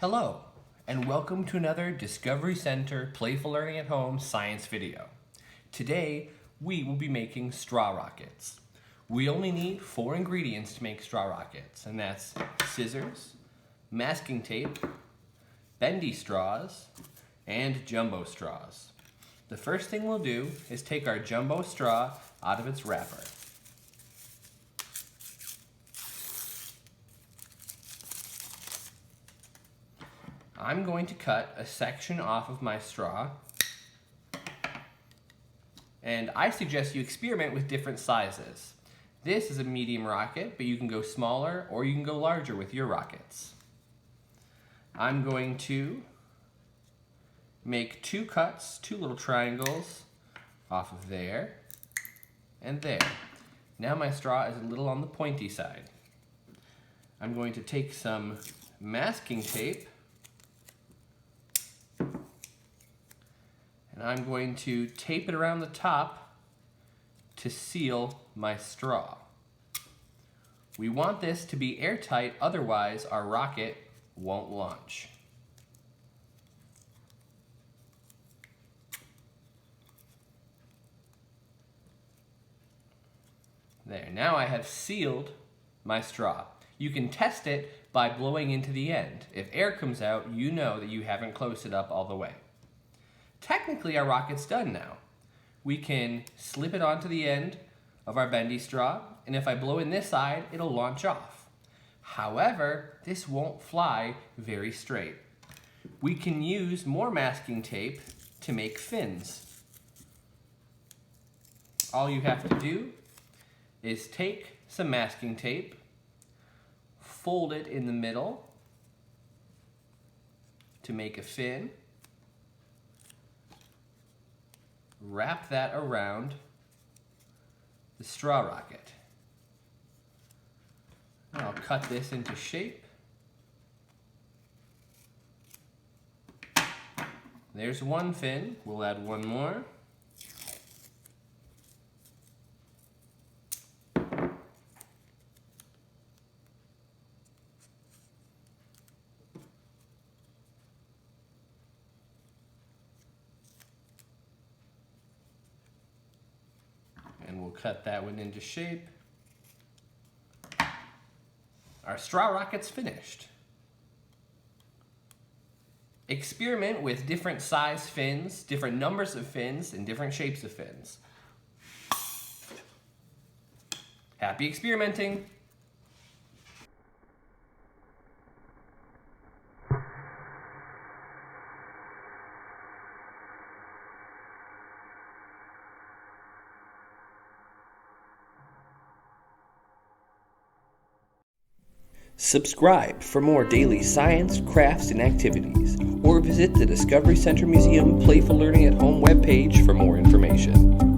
Hello, and welcome to another Discovery Center Playful Learning at Home science video. Today, we will be making straw rockets. We only need 4 ingredients to make straw rockets, and that's scissors, masking tape, bendy straws, and jumbo straws. The first thing we'll do is take our jumbo straw out of its wrapper. I'm going to cut a section off of my straw, and I suggest you experiment with different sizes. This is a medium rocket, but you can go smaller or you can go larger with your rockets. I'm going to make 2 cuts, 2 little triangles off of there and there. Now my straw is a little on the pointy side. I'm going to take some masking tape and I'm going to tape it around the top to seal my straw. We want this to be airtight, otherwise our rocket won't launch. There, now I have sealed my straw. You can test it by blowing into the end. If air comes out, you know that you haven't closed it up all the way. Technically, our rocket's done now. We can slip it onto the end of our bendy straw, and if I blow in this side, it'll launch off. However, this won't fly very straight. We can use more masking tape to make fins. All you have to do is take some masking tape, fold it in the middle to make a fin, wrap that around the straw rocket. I'll cut this into shape. There's one fin. We'll add one more. And we'll cut that one into shape. Our straw rocket's finished. Experiment with different size fins, different numbers of fins, and different shapes of fins. Happy experimenting! Subscribe for more daily science, crafts, and activities, or visit the Discovery Center Museum Playful Learning at Home webpage for more information.